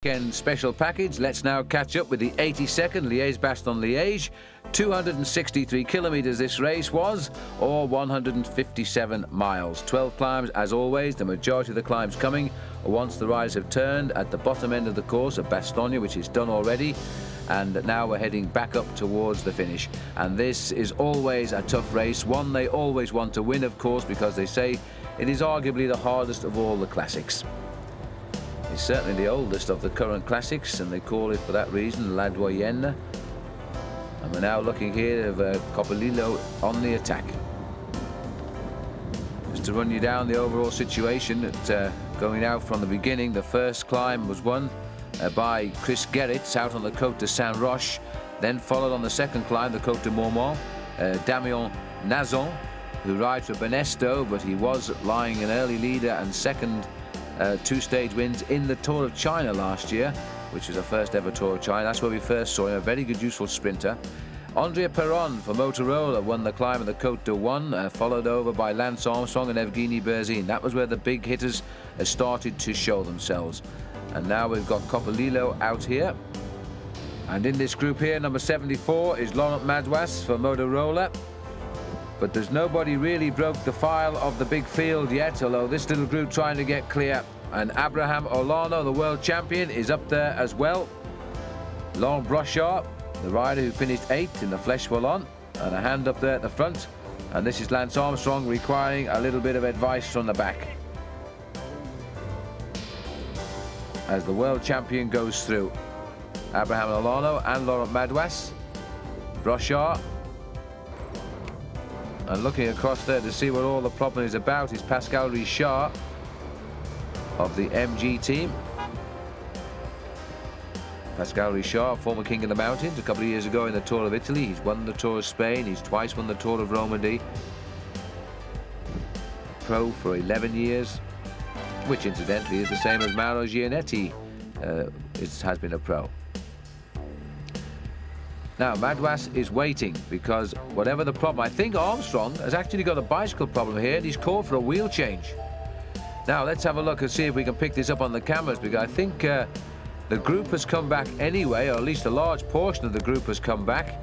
Weekend special package. Let's now catch up with the 82nd Liege-Bastogne-Liege. 263 kilometres this race was, or 157 miles. 12 climbs as always, the majority of the climbs coming once the riders have turned at the bottom end of the course at Bastogne, which is done already. And now we're heading back up towards the finish. And this is always a tough race, one they always want to win, of course, because they say it is arguably the hardest of all the classics. It's certainly the oldest of the current classics, and they call it for that reason La Doyenne. And we're now looking here at Coppolillo on the attack. Just to run you down the overall situation, going out from the beginning, the first climb was won by Chris Gerrits out on the Côte de Saint-Roch, then followed on the second climb, the Côte de Mormont, Damien Nazon, who rides for Benesto, but he was lying an early leader and second two-stage wins in the Tour of China last year, which was the first ever Tour of China. That's where we first saw him, a very good, useful sprinter. Andrea Perron for Motorola won the climb of the Côte de One, followed over by Lance Armstrong and Evgeny Berzin. That was where the big hitters started to show themselves. And now we've got Coppolillo out here. And in this group here, number 74 is Laurent Madouas for Motorola. But there's nobody really broke the file of the big field yet, although this little group trying to get clear. And Abraham Olano, the world champion, is up there as well. Laurent Brochard, the rider who finished 8th in the Flèche Wallonne, and a hand up there at the front. And this is Lance Armstrong requiring a little bit of advice from the back as the world champion goes through. Abraham Olano and Laurent Madouas, Brochard. And looking across there to see what all the problem is about is Pascal Richard of the MG team. Pascal Richard, former king of the mountains, a couple of years ago in the Tour of Italy. He's won the Tour of Spain, he's twice won the Tour of Romandy. Pro for 11 years, which incidentally is the same as Mauro Gianetti has been a pro. Now, Madouas is waiting because whatever the problem, I think Armstrong has actually got a bicycle problem here and he's called for a wheel change. Now, let's have a look and see if we can pick this up on the cameras, because I think the group has come back anyway, or at least a large portion of the group has come back.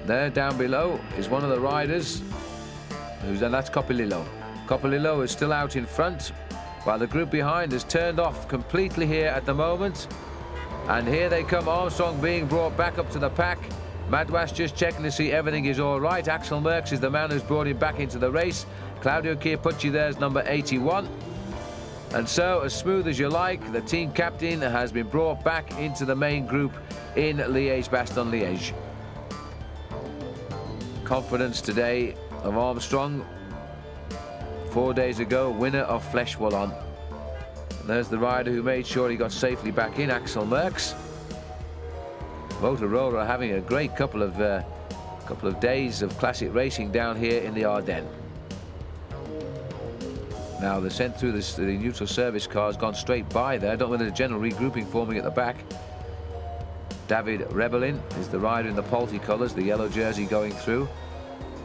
There, down below, is one of the riders, and that's Coppolillo. Coppolillo is still out in front, while the group behind has turned off completely here at the moment. And here they come, Armstrong being brought back up to the pack. Madouas just checking to see everything is all right. Axel Merckx is the man who's brought him back into the race. Claudio Chiappucci there's number 81. And so, as smooth as you like, the team captain has been brought back into the main group in Liege-Bastogne-Liege. Confidence today of Armstrong. 4 days ago, winner of Flèche Wallonne. And there's the rider who made sure he got safely back in, Axel Merckx. Motorola are having a great couple of days of classic racing down here in the Ardennes. Now they're sent through this, the neutral service car has gone straight by there. I don't know whether there's a general regrouping forming at the back. David Rebellin is the rider in the Polti colours, the yellow jersey going through.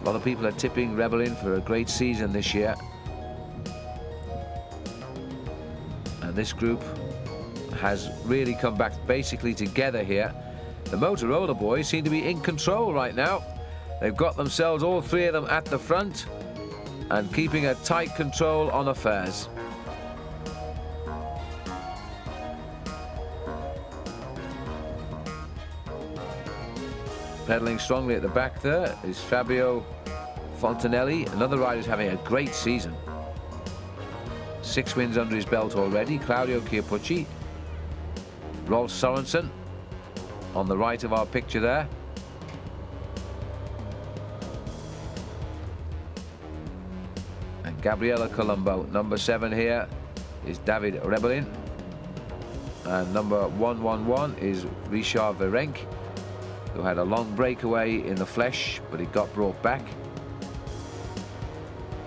A lot of people are tipping Rebellin for a great season this year. And this group has really come back basically together here. The Motorola boys seem to be in control right now. They've got themselves, all three of them, at the front and keeping a tight control on affairs. Pedaling strongly at the back there is Fabio Fontanelli, another rider who's having a great season. 6 wins under his belt already. Claudio Chiappucci, Rolf Sorensen on the right of our picture there. And Gabriele Colombo. Number 7 here is David Rebellin. And number 111 is Richard Virenque, who had a long breakaway in the Flèche, but he got brought back.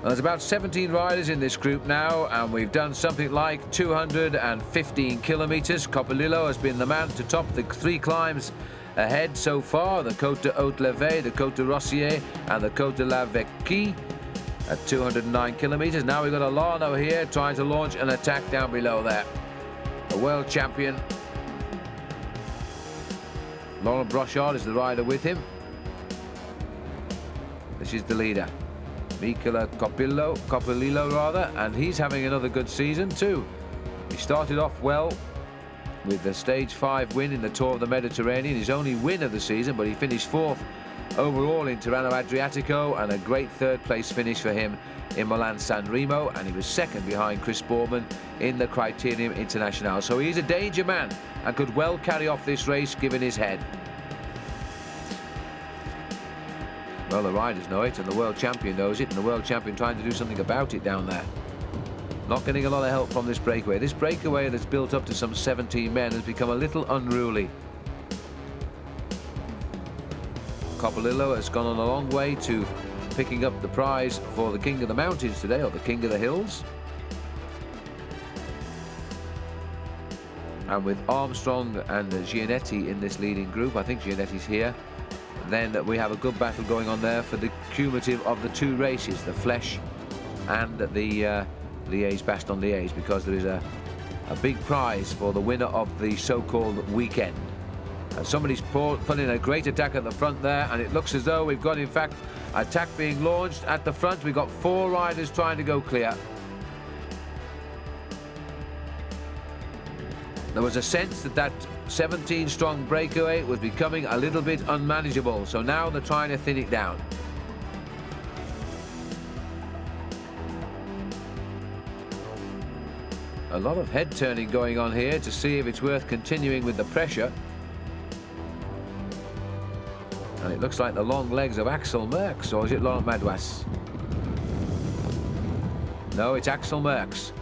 There's about 17 riders in this group now, and we've done something like 215 kilometres. Coppolillo has been the man to top the 3 climbs ahead so far, the Côte de Haute-Levée, the Côte de Rossier and the Côte de la Vecchie. at 209 kilometers. Now we've got Alano here trying to launch an attack down below there. A world champion. Laurent Brochard is the rider with him. This is the leader, Michele Coppolillo, and he's having another good season too. He started off well with the Stage 5 win in the Tour of the Mediterranean, his only win of the season, but he finished 4th overall in Tirreno Adriatico, and a great third place finish for him in Milan San Remo, and he was 2nd behind Chris Boardman in the Criterium International. So he's a danger man and could well carry off this race given his head. Well, the riders know it, and the world champion knows it, and the world champion trying to do something about it down there. Not getting a lot of help from this breakaway. This breakaway that's built up to some 17 men has become a little unruly. Coppolillo has gone on a long way to picking up the prize for the King of the Mountains today, or the King of the Hills. And with Armstrong and Gianetti in this leading group, I think Gianetti's here, then we have a good battle going on there for the cumulative of the 2 races, the Flèche and the Liege-Bastogne Liège, because there is a big prize for the winner of the so-called weekend. And somebody's put in a great attack at the front there, and it looks as though we've got, in fact, attack being launched at the front. We've got 4 riders trying to go clear. There was a sense that that 17-strong breakaway was becoming a little bit unmanageable, so now they're trying to thin it down. A lot of head turning going on here to see if it's worth continuing with the pressure. And it looks like the long legs of Axel Merckx, or is it Laurent Madouas? No, it's Axel Merckx.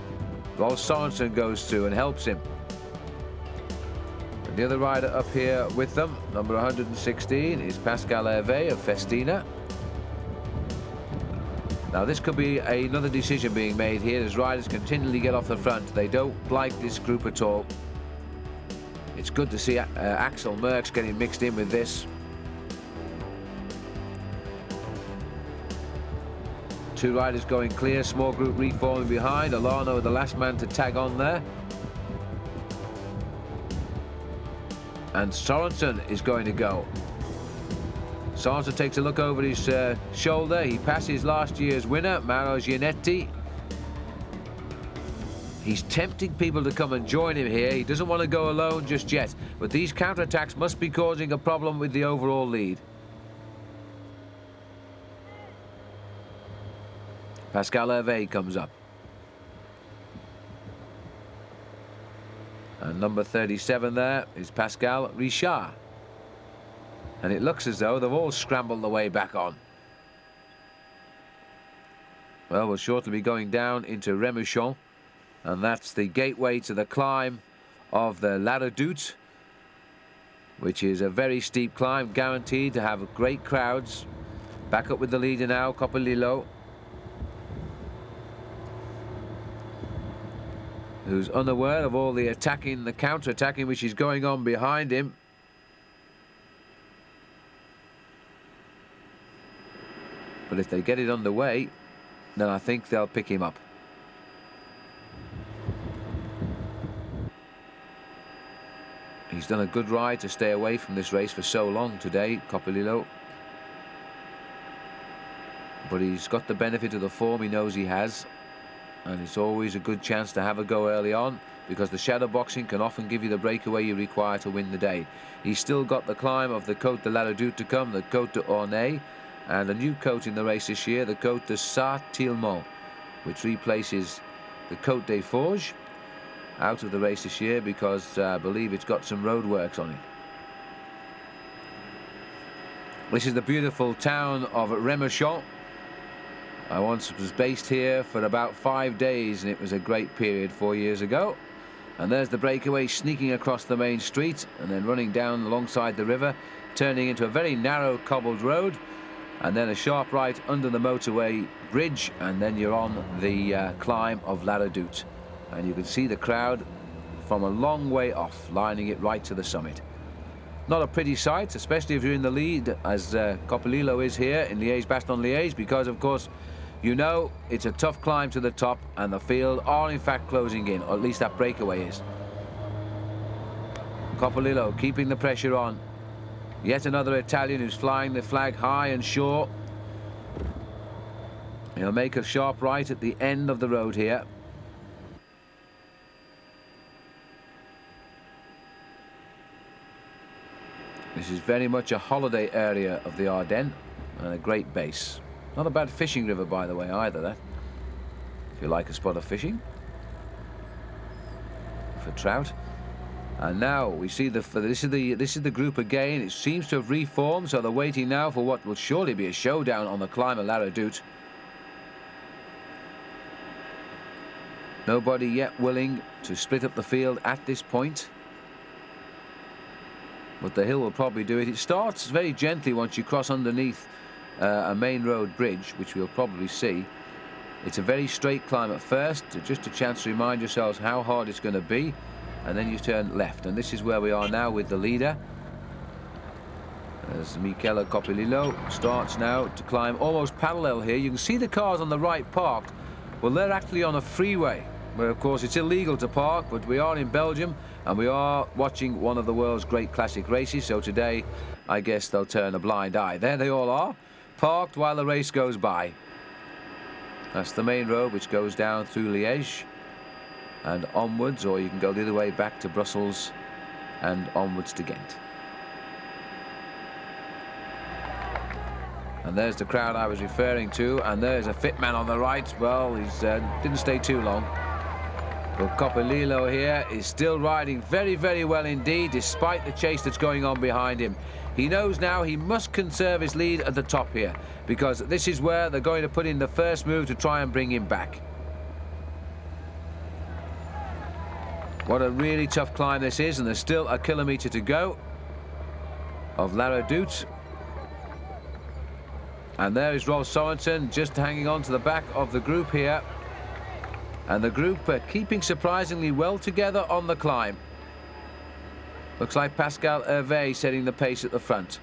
Rolf Sorensen goes through and helps him. And the other rider up here with them, number 116, is Pascal Hervé of Festina. Now this could be another decision being made here as riders continually get off the front. They don't like this group at all. It's good to see Axel Merckx getting mixed in with this. 2 riders going clear, small group reforming behind. Alano, the last man to tag on there. And Sorensen is going to go. Sorensen takes a look over his shoulder. He passes last year's winner, Mauro Gianetti. He's tempting people to come and join him here. He doesn't want to go alone just yet, but these counterattacks must be causing a problem with the overall lead. Pascal Hervé comes up. And number 37 there is Pascal Richard. And it looks as though they've all scrambled the way back on. Well, we'll shortly be going down into Remouchon, and that's the gateway to the climb of the La Redoute, which is a very steep climb, guaranteed to have great crowds. Back up with the leader now, Coppolillo, who's unaware of all the attacking, the counter-attacking which is going on behind him. But if they get it underway, then I think they'll pick him up. He's done a good ride to stay away from this race for so long today, Coppolillo. But he's got the benefit of the form he knows he has. And it's always a good chance to have a go early on, because the shadow boxing can often give you the breakaway you require to win the day. He's still got the climb of the Côte de la Redoute to come, the Côte de Ornay, and a new côte in the race this year, the Côte de Sartillemont, which replaces the Côte des Forges, out of the race this year because I believe it's got some roadworks on it. This is the beautiful town of Remouchon. I once was based here for about 5 days, and it was a great period 4 years ago. And there's the breakaway sneaking across the main street and then running down alongside the river, turning into a very narrow cobbled road, and then a sharp right under the motorway bridge, and then you're on the climb of La Redoute. And you can see the crowd from a long way off, lining it right to the summit. Not a pretty sight, especially if you're in the lead, as Coppolillo is here in Liège-Bastogne Liège, because of course you know it's a tough climb to the top, and the field are in fact closing in, or at least that breakaway is. Coppolillo keeping the pressure on. Yet another Italian who's flying the flag high and sure. He'll make a sharp right at the end of the road here. This is very much a holiday area of the Ardennes and a great base. Not a bad fishing river, by the way, either, that. If you like a spot of fishing for trout. And now we see this is the group again. It seems to have reformed, so they're waiting now for what will surely be a showdown on the climb of La Redoute. Nobody yet willing to split up the field at this point. But the hill will probably do it. It starts very gently once you cross underneath a main road bridge, which we'll probably see. It's a very straight climb at first, just a chance to remind yourselves how hard it's going to be. And then you turn left, and this is where we are now with the leader. As Michele Coppolillo starts now to climb almost parallel here. You can see the cars on the right parked. Well, they're actually on a freeway, where of course it's illegal to park, but we are in Belgium, and we are watching one of the world's great classic races, so today I guess they'll turn a blind eye. There they all are, parked while the race goes by. That's the main road which goes down through Liege and onwards, or you can go the other way back to Brussels and onwards to Ghent. And there's the crowd I was referring to, and there's a fit man on the right. Well, he's didn't stay too long. But Coppolillo here is still riding very, very well indeed, despite the chase that's going on behind him. He knows now he must conserve his lead at the top here, because this is where they're going to put in the first move to try and bring him back. What a really tough climb this is, and there's still a kilometre to go of La Redoute. And there is Rolf Sorensen just hanging on to the back of the group here. And the group keeping surprisingly well together on the climb. Looks like Pascal Hervé setting the pace at the front.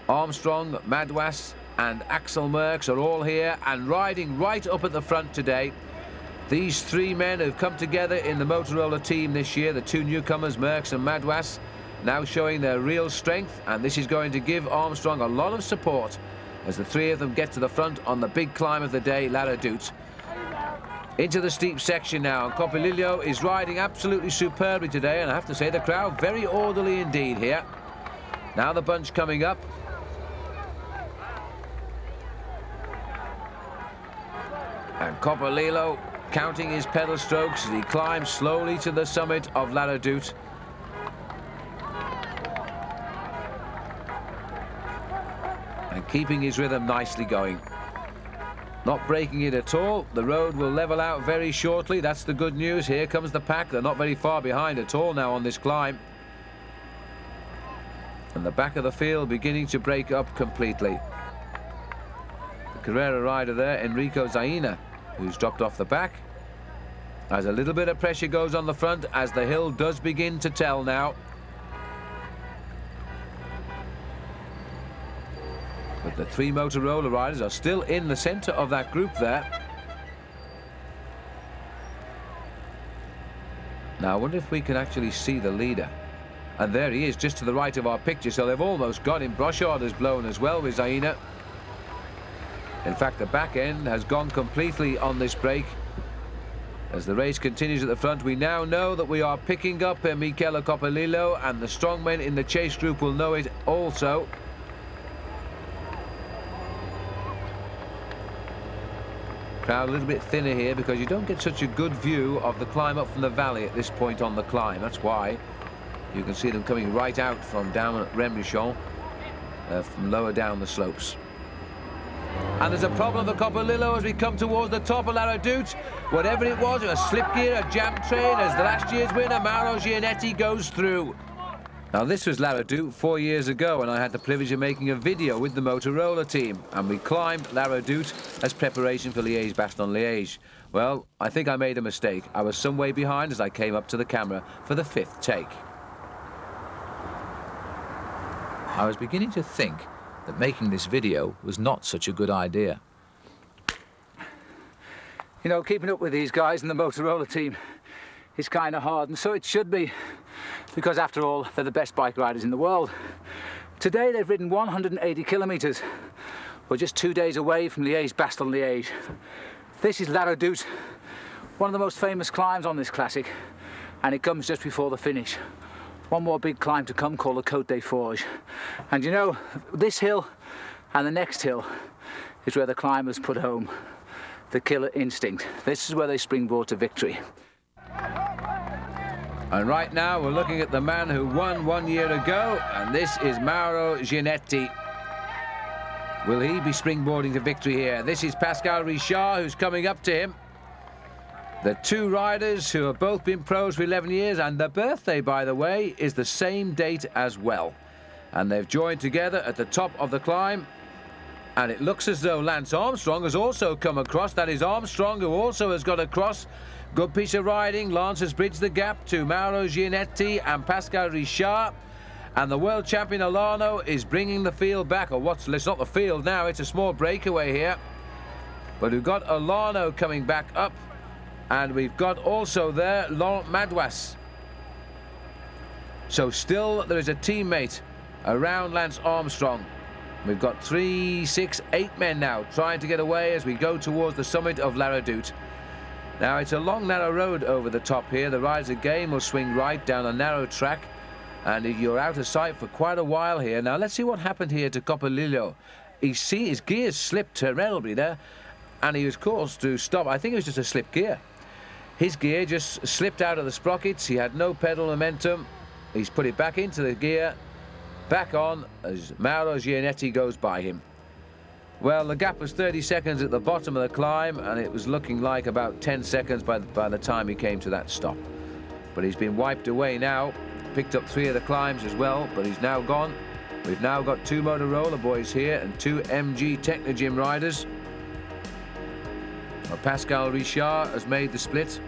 Armstrong, Madouas and Axel Merckx are all here and riding right up at the front today. These three men have come together in the Motorola team this year, the two newcomers, Merckx and Madouas, now showing their real strength, and this is going to give Armstrong a lot of support as the three of them get to the front on the big climb of the day, La Redoute. Into the steep section now, and Coppolillo is riding absolutely superbly today, and I have to say the crowd very orderly indeed here. Now the bunch coming up. And Coppolillo counting his pedal strokes as he climbs slowly to the summit of La Redoute. And keeping his rhythm nicely going. Not breaking it at all. The road will level out very shortly. That's the good news. Here comes the pack. They're not very far behind at all now on this climb. And the back of the field beginning to break up completely. The Carrera rider there, Enrico Zaina, who's dropped off the back. As a little bit of pressure goes on the front as the hill does begin to tell now. But the three Motorola riders are still in the centre of that group there. Now I wonder if we can actually see the leader. And there he is, just to the right of our picture, so they've almost got him. Brochard has blown as well with Zaina. In fact, the back end has gone completely on this break. As the race continues at the front, we now know that we are picking up Michele Coppolillo, and the strongmen in the chase group will know it also. Crowd a little bit thinner here because you don't get such a good view of the climb up from the valley at this point on the climb. That's why you can see them coming right out from down at Remrichon, from lower down the slopes. And there's a problem for Coppolillo as we come towards the top of La Redoute. Whatever it was, a slip gear, a jam train, as the last year's winner, Mauro Gianetti, goes through. Now this was La Redoute 4 years ago, and I had the privilege of making a video with the Motorola team, and we climbed La Redoute as preparation for Liege, Bastogne, Liege. Well, I think I made a mistake. I was some way behind as I came up to the camera for the fifth take. I was beginning to think that making this video was not such a good idea. You know, keeping up with these guys in the Motorola team is kind of hard, and so it should be, because after all, they're the best bike riders in the world. Today they've ridden 180 kilometers. We're just 2 days away from Liege, Bastogne, Liege. This is La Redoute, one of the most famous climbs on this classic, and it comes just before the finish. One more big climb to come called the Côte des Forges. And you know, this hill and the next hill is where the climbers put home the killer instinct. This is where they springboard to victory. And right now we're looking at the man who won 1 year ago, and this is Mauro Gianetti. Will he be springboarding to victory here? This is Pascal Richard who's coming up to him. The two riders who have both been pros for 11 years, and their birthday, by the way, is the same date as well. And they've joined together at the top of the climb. And it looks as though Lance Armstrong has also come across. That is Armstrong, who also has got across. Good piece of riding. Lance has bridged the gap to Mauro Gianetti and Pascal Richard. And the world champion Alano is bringing the field back. Or it's not the field now, it's a small breakaway here. But we've got Alano coming back up. And we've got also there Laurent Madouas. So still there is a teammate around Lance Armstrong. We've got 3, 6, 8 men now trying to get away as we go towards the summit of La Redoute. Now it's a long narrow road over the top here. The riders again will swing right down a narrow track, and you're out of sight for quite a while here. Now let's see what happened here to Coppolillo. His gears slipped terribly there, and he was caused to stop. I think it was just a slip gear. His gear just slipped out of the sprockets. He had no pedal momentum. He's put it back into the gear, back on as Mauro Gianetti goes by him. Well, the gap was 30 seconds at the bottom of the climb, and it was looking like about 10 seconds by the time he came to that stop. But he's been wiped away now. Picked up 3 of the climbs as well, but he's now gone. We've now got 2 Motorola boys here and 2 MG Technogym riders. Well, Pascal Richard has made the split.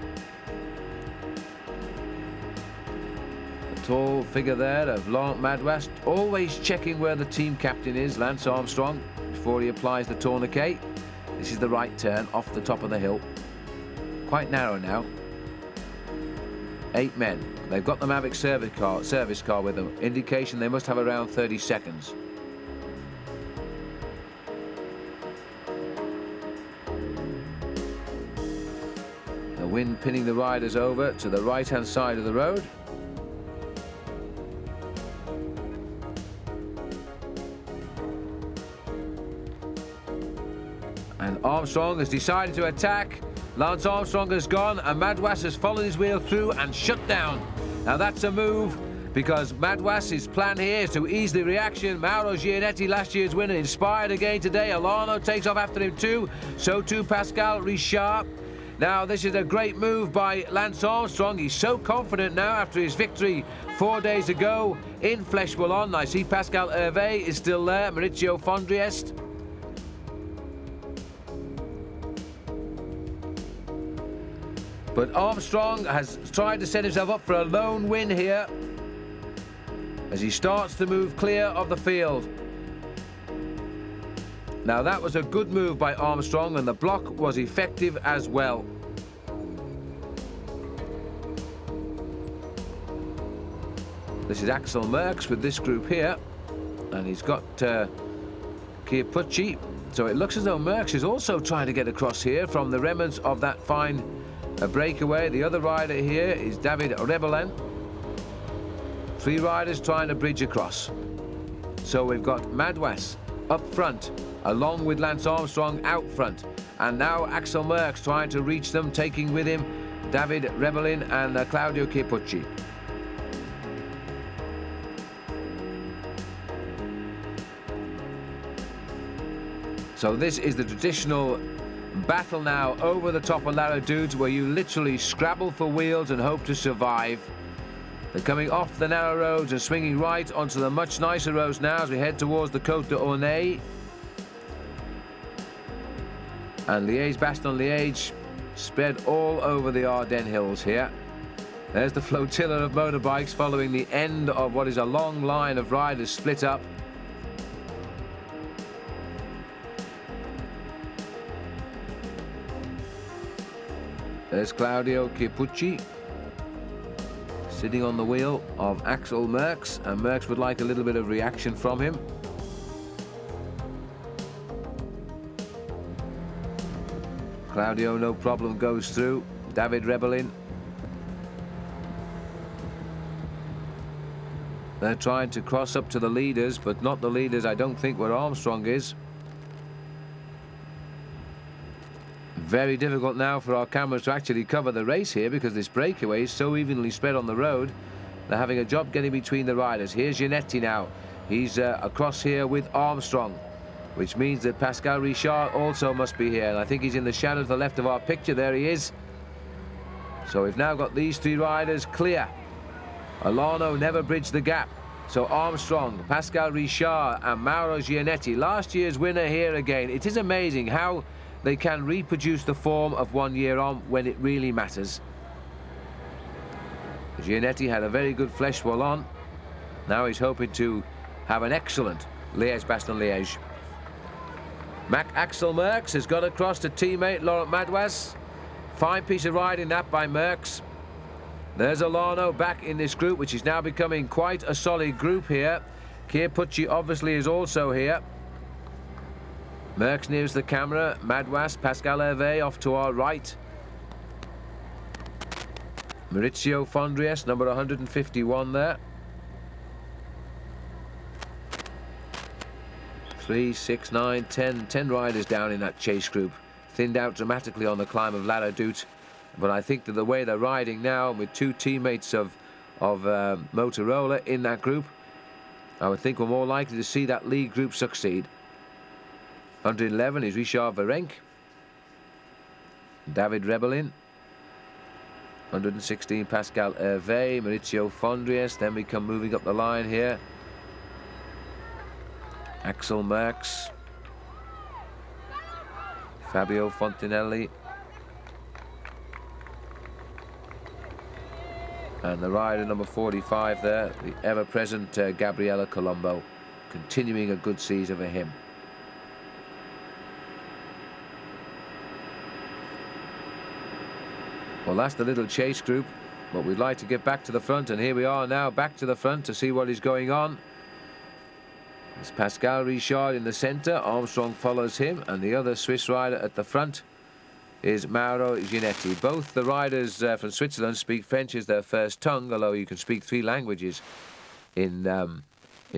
Tall figure there of Laurent Madouas, always checking where the team captain is, Lance Armstrong, before he applies the tourniquet. This is the right turn off the top of the hill. Quite narrow now. 8 men. They've got the Mavic service car with them. Indication they must have around 30 seconds. The wind pinning the riders over to the right-hand side of the road. And Armstrong has decided to attack. Lance Armstrong has gone, and Madouas has followed his wheel through and shut down. Now that's a move, because Madouas' plan here is to ease the reaction. Mauro Gianetti, last year's winner, inspired again today. Alano takes off after him too. So too Pascal Richard. Now this is a great move by Lance Armstrong. He's so confident now after his victory 4 days ago in Flèche-Wallonne. I see Pascal Hervé is still there, Maurizio Fondriest. But Armstrong has tried to set himself up for a lone win here as he starts to move clear of the field. Now that was a good move by Armstrong, and the block was effective as well. This is Axel Merckx with this group here, and he's got Chiappucci. So it looks as though Merckx is also trying to get across here from the remnants of that fine breakaway. The other rider here is David Rebellin. 3 riders trying to bridge across. So we've got Madouas up front, along with Lance Armstrong out front. And now Axel Merckx trying to reach them, taking with him David Rebellin and Claudio Chiappucci. So this is the traditional battle now over the top of La Redoute, where you literally scrabble for wheels and hope to survive. They're coming off the narrow roads and swinging right onto the much nicer roads now as we head towards the Côte d'Ornay. And Liege, Bastogne, Liege spread all over the Ardennes hills here. There's the flotilla of motorbikes following the end of what is a long line of riders split up. There's Claudio Chiappucci sitting on the wheel of Axel Merckx, and Merckx would like a little bit of reaction from him. Claudio, no problem, goes through. David Rebellin. They're trying to cross up to the leaders, but not the leaders, I don't think, where Armstrong is. Very difficult now for our cameras to actually cover the race here because this breakaway is so evenly spread on the road. They're having a job getting between the riders. Here's Gianetti now. He's across here with Armstrong, which means that Pascal Richard also must be here. And I think he's in the shadow to the left of our picture. There he is. So we've now got these three riders clear. Alano never bridged the gap. So Armstrong, Pascal Richard and Mauro Gianetti, last year's winner here again. It is amazing how they can reproduce the form of 1 year on when it really matters. Gianetti had a very good Flèche Wallonne. Now he's hoping to have an excellent Liège-Bastogne-Liège. Axel Merckx has got across to teammate Laurent Madouas. Fine piece of riding that by Merckx. There's Alano back in this group, which is now becoming quite a solid group here. Chiappucci obviously is also here. Merckx nears the camera. Madouas, Pascal Hervé off to our right. Maurizio Fondriest, number 151 there. 3, 6, 9, 10 riders down in that chase group. Thinned out dramatically on the climb of La Redoute. But I think that the way they're riding now, with two teammates of Motorola in that group, I would think we're more likely to see that lead group succeed. 111 is Richard Virenque. David Rebellin. 116 Pascal Hervé, Maurizio Fondriest. Then we come moving up the line here. Axel Merckx. Fabio Fontinelli. And the rider number 45 there, the ever-present Gabriele Colombo. Continuing a good season for him. Well, that's the little chase group, but we'd like to get back to the front, and here we are now back to the front to see what is going on. It's Pascal Richard in the centre, Armstrong follows him, and the other Swiss rider at the front is Mauro Gianetti. Both the riders from Switzerland speak French as their first tongue, although you can speak 3 languages in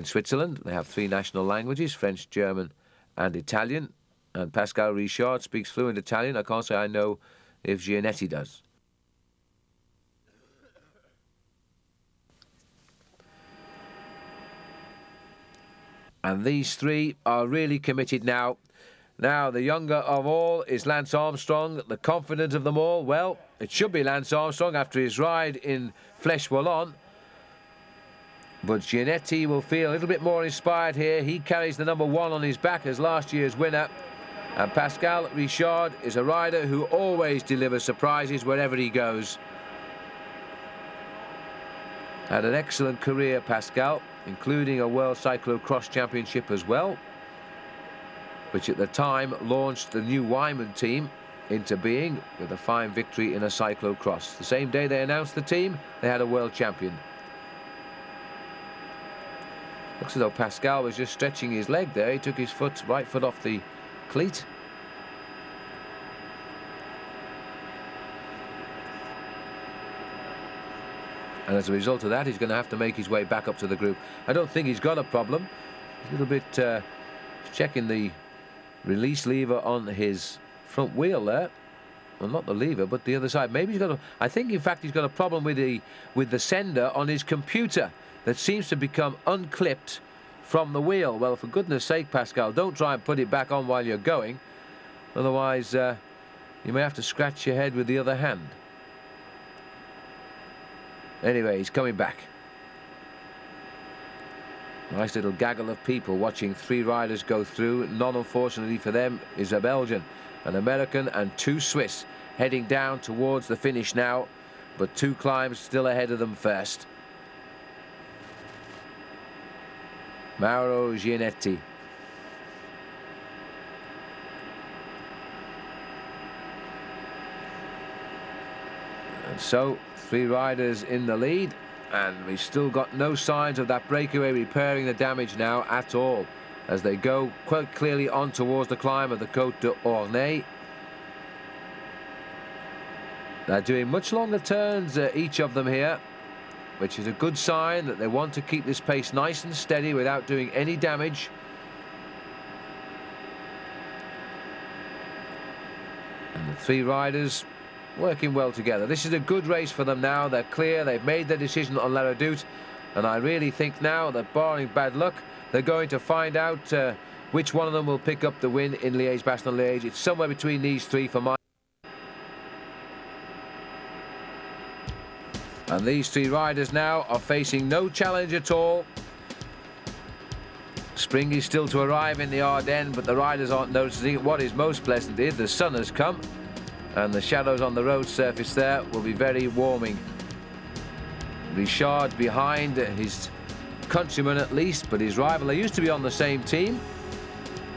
Switzerland. They have 3 national languages, French, German and Italian, and Pascal Richard speaks fluent Italian. I can't say I know if Gianetti does. And these 3 are really committed now. Now, the younger of all is Lance Armstrong, the confident of them all. Well, it should be Lance Armstrong after his ride in Flèche Wallonne. But Gianetti will feel a little bit more inspired here. He carries the number 1 on his back as last year's winner. And Pascal Richard is a rider who always delivers surprises wherever he goes. Had an excellent career, Pascal, including a World Cyclocross Championship as well, which at the time launched the new Wyman team into being with a fine victory in a cyclocross. The same day they announced the team, they had a world champion. Looks as though Pascal was just stretching his leg there. He took his right foot off the cleat. And as a result of that, he's going to have to make his way back up to the group. I don't think he's got a problem. He's a little bit checking the release lever on his front wheel there. Well, not the lever, but the other side. Maybe he's got a... I think, in fact, he's got a problem with the sender on his computer that seems to become unclipped from the wheel. Well, for goodness sake, Pascal, don't try and put it back on while you're going. Otherwise, you may have to scratch your head with the other hand. Anyway, he's coming back. Nice little gaggle of people watching 3 riders go through. None, unfortunately for them, is a Belgian, an American and 2 Swiss heading down towards the finish now, but 2 climbs still ahead of them first. Mauro Gianetti. And so 3 riders in the lead, and we've still got no signs of that breakaway repairing the damage now at all, as they go quite clearly on towards the climb of the Côte d'Ornay. They're doing much longer turns, each of them here, which is a good sign that they want to keep this pace nice and steady without doing any damage. And the 3 riders working well together. This is a good race for them now. They're clear. They've made their decision on La Redoute, and I really think now that, barring bad luck, they're going to find out which one of them will pick up the win in Liege, Bastogne, Liege. It's somewhere between these 3 for my. And these 3 riders now are facing no challenge at all. Spring is still to arrive in the Ardennes, but the riders aren't noticing it. What is most pleasant is the sun has come, and the shadows on the road surface there will be very warming. Richard behind his countryman at least, but his rival. They used to be on the same team,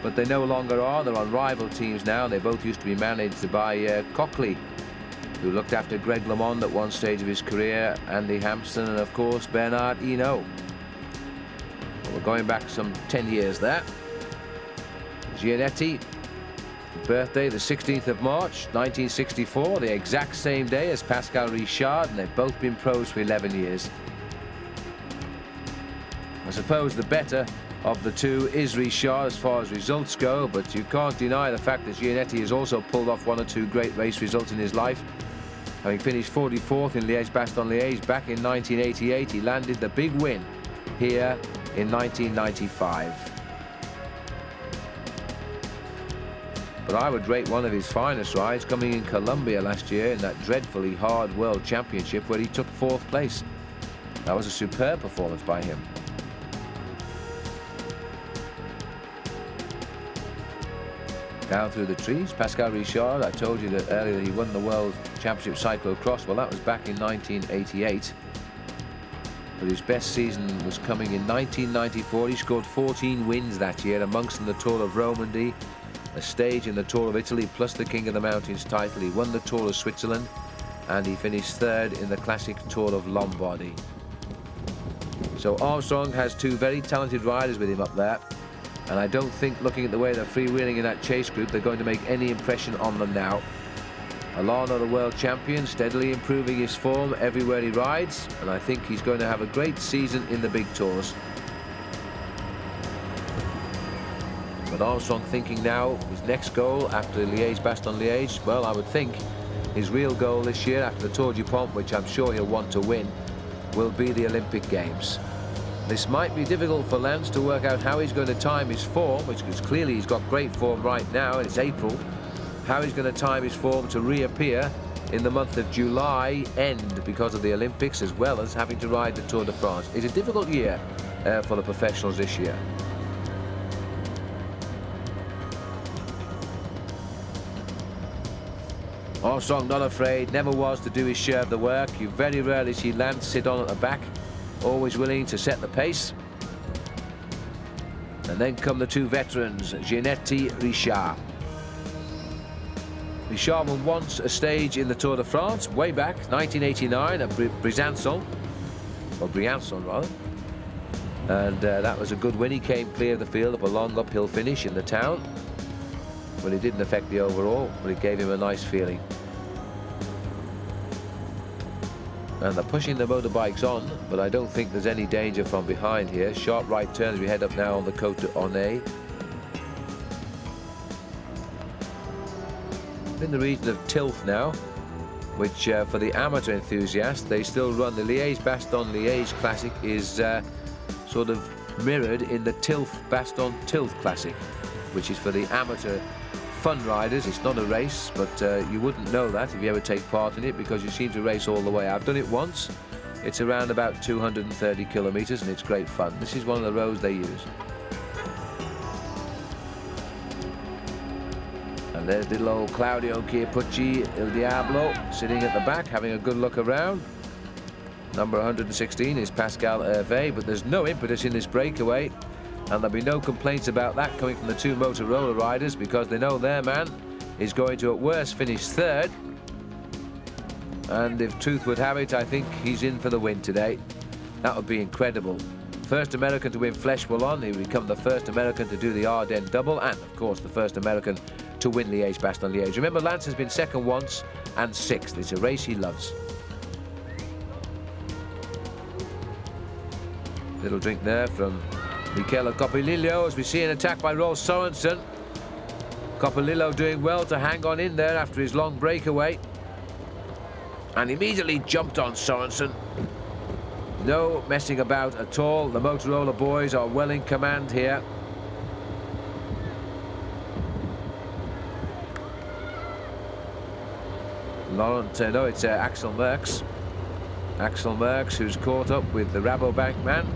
but they no longer are. They're on rival teams now. They both used to be managed by Cochlear, who looked after Greg LeMond at one stage of his career, Andy Hampson, and of course Bernard Hinault. Well, we're going back some 10 years there. Gianetti, birthday the 16th of March 1964, the exact same day as Pascal Richard, and they've both been pros for 11 years. I suppose the better of the 2 is Richard as far as results go, but you can't deny the fact that Gianetti has also pulled off 1 or 2 great race results in his life. Having finished 44th in Liège, Bastogne, Liège back in 1988, he landed the big win here in 1995. But I would rate one of his finest rides coming in Colombia last year in that dreadfully hard World Championship, where he took 4th place. That was a superb performance by him. Down through the trees, Pascal Richard. I told you that earlier he won the World Championship Cyclocross. Well, that was back in 1988. But his best season was coming in 1994. He scored 14 wins that year, amongst them the Tour of Romandy, a stage in the Tour of Italy, plus the King of the Mountains title. He won the Tour of Switzerland, and he finished 3rd in the classic Tour of Lombardy. So Armstrong has 2 very talented riders with him up there. And I don't think, looking at the way they're freewheeling in that chase group, they're going to make any impression on them now. Alano, the world champion, steadily improving his form everywhere he rides, and I think he's going to have a great season in the big tours. But Armstrong thinking now his next goal after Liège, Bastogne, Liège, well, I would think his real goal this year after the Tour du Pont, which I'm sure he'll want to win, will be the Olympic Games. This might be difficult for Lance to work out how he's going to time his form, which is clearly he's got great form right now, and it's April. How he's going to time his form to reappear in the month of July end because of the Olympics, as well as having to ride the Tour de France. It's a difficult year for the professionals this year. Armstrong not afraid, never was, to do his share of the work. You very rarely see Lance sit on at the back, always willing to set the pace. And then come the 2 veterans, Gianetti, Richard. Richard won once a stage in the Tour de France, way back, 1989, at Briançon, or Briançon rather. And that was a good win. He came clear of the field up a long uphill finish in the town. But it didn't affect the overall, but it gave him a nice feeling. And they're pushing the motorbikes on, but I don't think there's any danger from behind here. Sharp right turn as we head up now on the Côte d'Ornay. In the region of Tilth now, which for the amateur enthusiasts, they still run. The Liège-Bastogne-Liège Classic is sort of mirrored in the Tilth-Bastogne-Tilth Classic, which is for the amateur fun riders. It's not a race, but you wouldn't know that if you ever take part in it, because you seem to race all the way. I've done it once. It's around about 230 kilometers, and it's great fun. This is one of the roads they use. And there's little old Claudio Chiappucci, Il Diablo, sitting at the back, having a good look around. Number 116 is Pascal Hervé, but there's no impetus in this breakaway. And there'll be no complaints about that coming from the 2 Motorola riders, because they know their man is going to at worst finish 3rd, And if truth would have it, I think he's in for the win today. That would be incredible. First American to win Flèche Wallonne. He would become the first American to do the Ardennes double, and of course the first American to win Liège, Bastogne, Liège. Remember, Lance has been second once and sixth. It's a race he loves. Little drink there from Michele Coppolillo as we see an attack by Rolf Sørensen. Coppolillo doing well to hang on in there after his long breakaway. And immediately jumped on Sørensen. No messing about at all. The Motorola boys are well in command here. It's Axel Merckx. Axel Merckx, who's caught up with the Rabobank man.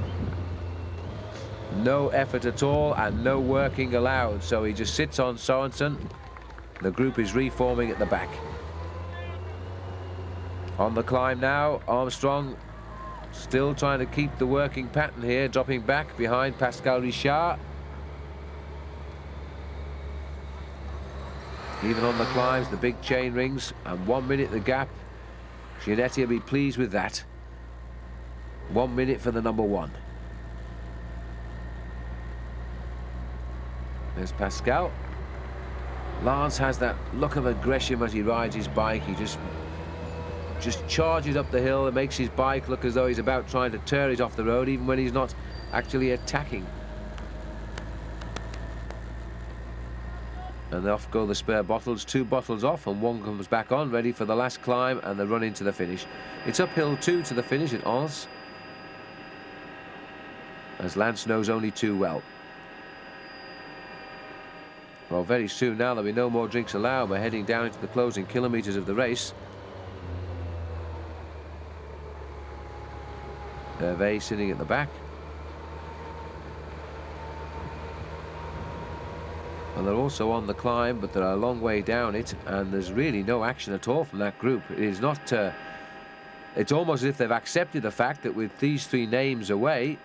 No effort at all and no working allowed, so he just sits on Sørensen. The group is reforming at the back. On the climb now, Armstrong still trying to keep the working pattern here, dropping back behind Pascal Richard. Even on the climbs, the big chain rings, and 1 minute the gap. Gianetti will be pleased with that. 1 minute for the number one. There's Pascal. Lance has that look of aggression as he rides his bike. He just charges up the hill and makes his bike look as though he's about trying to tear it off the road, even when he's not actually attacking. And off go the spare bottles, 2 bottles off and 1 comes back on, ready for the last climb and the run into the finish. It's uphill 2 to the finish at Anse, as Lance knows only too well. Well, very soon now there'll be no more drinks allowed. We're heading down into the closing kilometres of the race. Hervé sitting at the back. And they're also on the climb, but they're a long way down it, and there's really no action at all from that group. It is not... it's almost as if they've accepted the fact that with these 3 names away,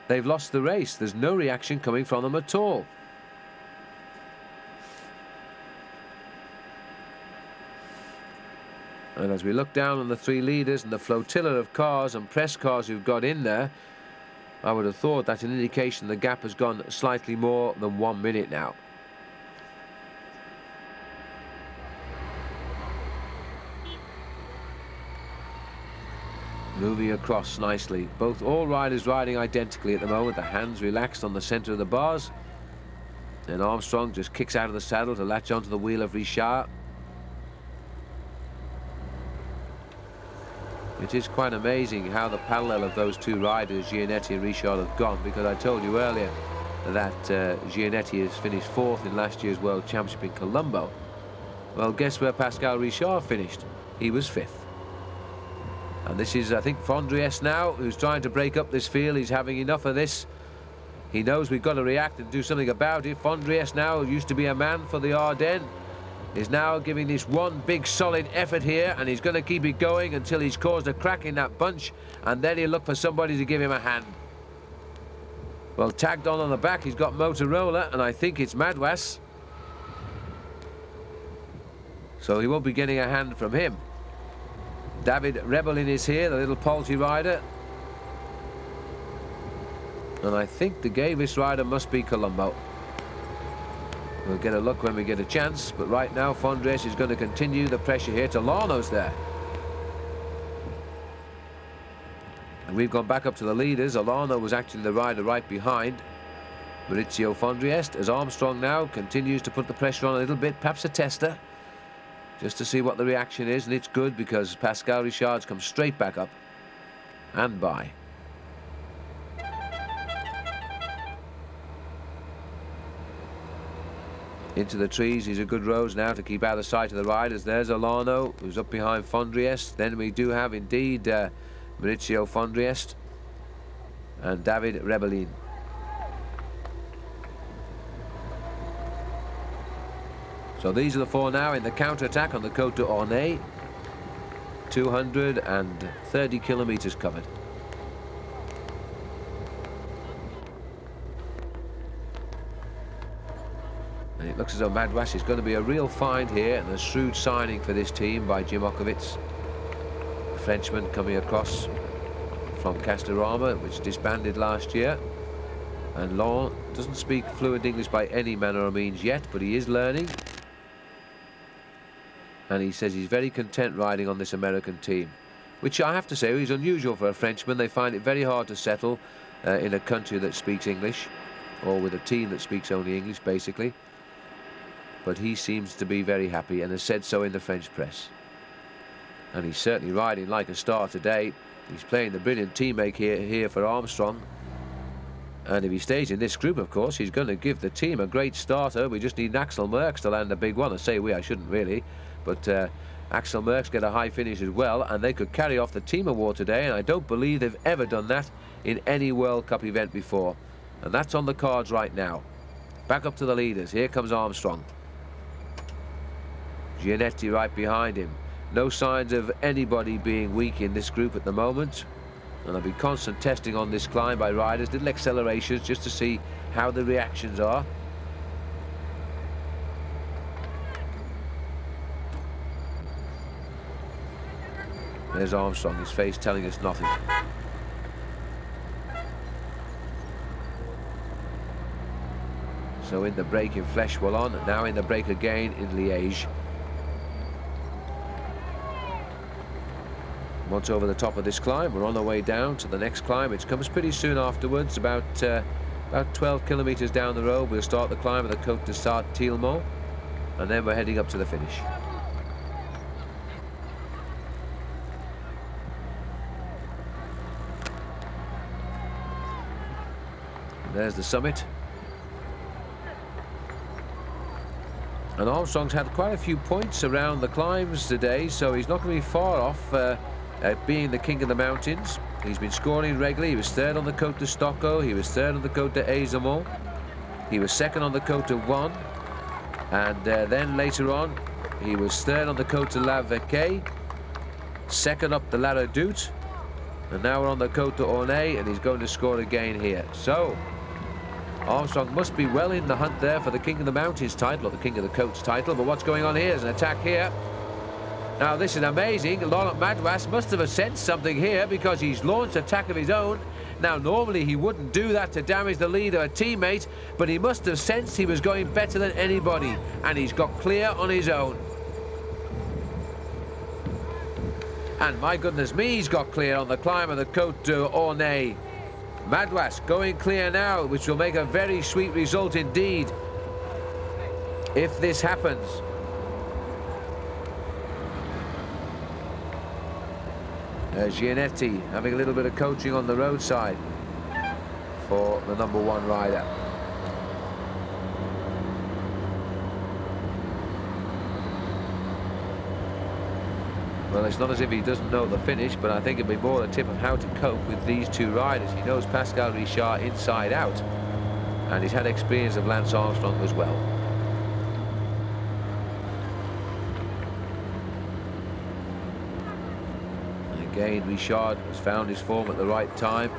they've lost the race. There's no reaction coming from them at all. And as we look down on the 3 leaders and the flotilla of cars and press cars who've got in there, I would have thought that's an indication the gap has gone slightly more than 1 minute now. Moving across nicely. All riders riding identically at the moment. The hands relaxed on the centre of the bars. And Armstrong just kicks out of the saddle to latch onto the wheel of Richard. It is quite amazing how the parallel of those 2 riders, Gianetti and Richard, have gone, because I told you earlier that Gianetti has finished 4th in last year's World Championship in Colombo. Well, guess where Pascal Richard finished? He was 5th. And this is, I think, Fondriest now, who's trying to break up this field. He's having enough of this. He knows we've got to react and do something about it. Fondriest now, who used to be a man for the Ardennes, is now giving this one big solid effort here, and he's going to keep it going until he's caused a crack in that bunch, and then he'll look for somebody to give him a hand. Well, tagged on the back, he's got Motorola, and I think it's Madouas. So he won't be getting a hand from him. David Rebellin is here, the little paltry rider. And I think the Gavis rider must be Colombo. We'll get a look when we get a chance, but right now Fondriest is going to continue the pressure here. Tolano's there. And we've gone back up to the leaders. Olano was actually the rider right behind Maurizio Fondriest, as Armstrong now continues to put the pressure on a little bit, perhaps a tester, just to see what the reaction is, and it's good because Pascal Richard's come straight back up and by. Into the trees. He's a good rose now to keep out of sight of the riders. There's Olano, who's up behind Fondriest. Then we do have indeed Maurizio Fondriest and David Rebellin. So these are the 4 now in the counter-attack on the Côte d'Ornay. 230 kilometres covered. And it looks as though Madouas is going to be a real find here, and a shrewd signing for this team by Jim Okowitz. Frenchman coming across from Castorama, which disbanded last year. And Laurent doesn't speak fluent English by any manner or means yet, but he is learning. And he says he's very content riding on this American team, which I have to say is unusual for a Frenchman. They find it very hard to settle in a country that speaks English, or with a team that speaks only English, basically. But he seems to be very happy and has said so in the French press. And he's certainly riding like a star today. He's playing the brilliant teammate here for Armstrong. And if he stays in this group, of course, he's going to give the team a great starter. We just need Axel Merckx to land a big one. I say we, I shouldn't really. But Axel Merckx get a high finish as well, and they could carry off the team award today, and I don't believe they've ever done that in any World Cup event before. And that's on the cards right now. Back up to the leaders. Here comes Armstrong. Gianetti right behind him. No signs of anybody being weak in this group at the moment. And there'll be constant testing on this climb by riders, little accelerations just to see how the reactions are. There's Armstrong, his face telling us nothing. So in the break in Flèche-Wallonne, and now in the break again in Liege. Once over the top of this climb, we're on our way down to the next climb. It comes pretty soon afterwards, about 12 kilometers down the road. We'll start the climb of the Côte de Sarthe-Tillemont, and then we're heading up to the finish. And there's the summit. And Armstrong's had quite a few points around the climbs today, so he's not going to be far off being the king of the mountains. He's been scoring regularly. He was third on the Côte de Stocco. He was third on the Côte de Aizemont. He was second on the Côte de One. And then later on, he was third on the Côte de la Veque, second up the La Redoute. And now we're on the Côte de Ornay, and he's going to score again here. So Armstrong must be well in the hunt there for the King of the Mountains title, or the King of the Côtes title. But what's going on here is an attack here. Now this is amazing. Laurent Madouas must have sensed something here, because he's launched an attack of his own. Now normally he wouldn't do that to damage the lead of a teammate, but he must have sensed he was going better than anybody, and he's got clear on his own. And my goodness me, he's got clear on the climb of the Côte de Ornay. Madouas going clear now, which will make a very sweet result indeed if this happens. Gianetti having a little bit of coaching on the roadside for the #1 rider. Well, it's not as if he doesn't know the finish, but I think it'd be more a tip of how to cope with these two riders. He knows Pascal Richard inside out, and he's had experience of Lance Armstrong as well. And again, Richard has found his form at the right time.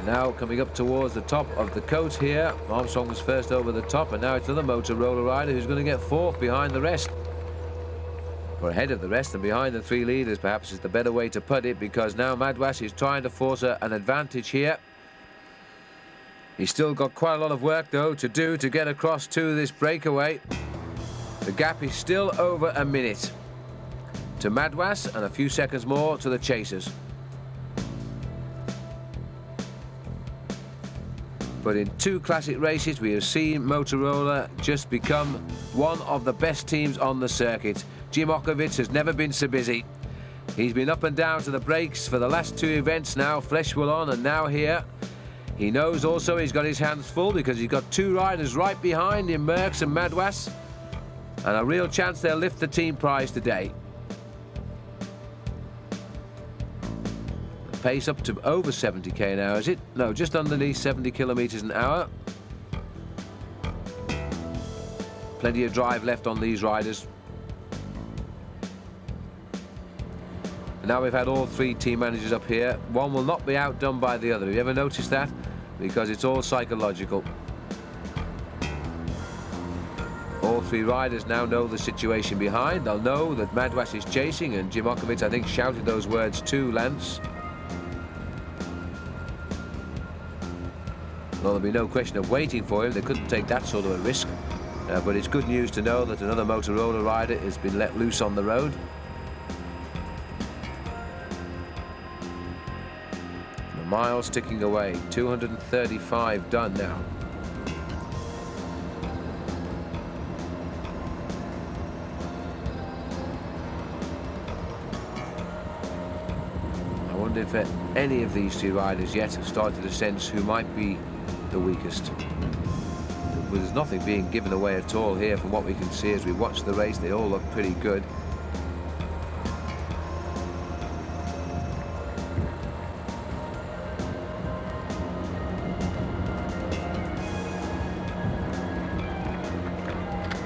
Now coming up towards the top of the Côte here. Armstrong was first over the top, and now it's another Motorola rider who's going to get fourth behind the rest. Or ahead of the rest and behind the three leaders, perhaps, is the better way to put it, because now Madouas is trying to force an advantage here. He's still got quite a lot of work, though, to do to get across to this breakaway. The gap is still over a minute to Madouas, and a few seconds more to the chasers. But in two classic races, we have seen Motorola just become one of the best teams on the circuit. Jim Okovic has never been so busy. He's been up and down to the breaks for the last two events now, Flèche-Wallonne and now here. He knows also he's got his hands full, because he's got two riders right behind him, Merckx and Madouas, and a real chance they'll lift the team prize today. Pace up to over 70k an hour, is it? No, just underneath 70 kilometers an hour. Plenty of drive left on these riders. And now we've had all three team managers up here. One will not be outdone by the other. Have you ever noticed that? Because it's all psychological. All three riders now know the situation behind. They'll know that Madouas is chasing, and Jimokovic, I think, shouted those words to Lance. Well, there'll be no question of waiting for him. They couldn't take that sort of a risk. But it's good news to know that another Motorola rider has been let loose on the road. The miles ticking away. 235 done now. I wonder if any of these two riders yet have started to sense who might be the weakest. There's nothing being given away at all here from what we can see as we watch the race. They all look pretty good.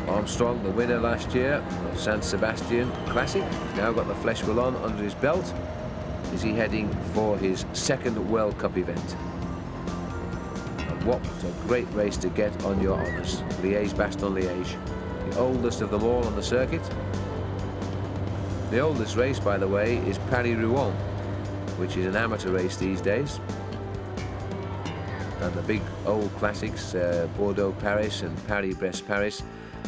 Armstrong, the winner last year of San Sebastian Classic, has now got the Flesh Wallon under his belt. Is he heading for his second World Cup event? What a great race to get on your honours. Liege, Bastogne, Liege. The oldest of them all on the circuit. The oldest race, by the way, is Paris-Rouen, which is an amateur race these days. And the big old classics, Bordeaux-Paris and Paris-Brest-Paris,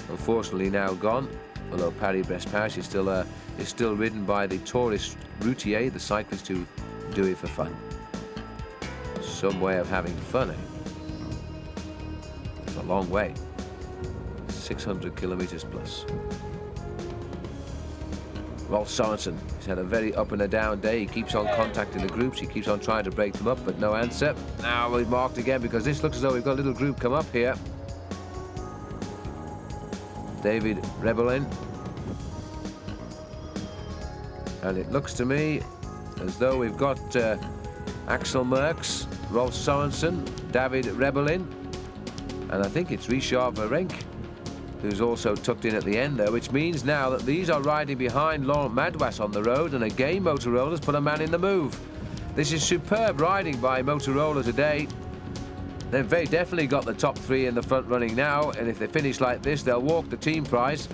unfortunately now gone. Although Paris-Brest-Paris is still ridden by the tourist routier, the cyclists who do it for fun. Some way of having fun, eh? A long way, 600 kilometers plus. Rolf Sorensen, he's had a very up and a down day. He keeps on contacting the groups, he keeps on trying to break them up, but no answer. Now we've marked again because this looks as though we've got a little group come up here. David Rebellin, and it looks to me as though we've got Axel Merckx, Rolf Sorensen, David Rebellin, and I think it's Richard Virenque who's also tucked in at the end there, which means now that these are riding behind Laurent Madouas on the road, and again Motorola's put a man in the move. This is superb riding by Motorola today. They've very definitely got the top three in the front running now, and if they finish like this, they'll walk the team prize,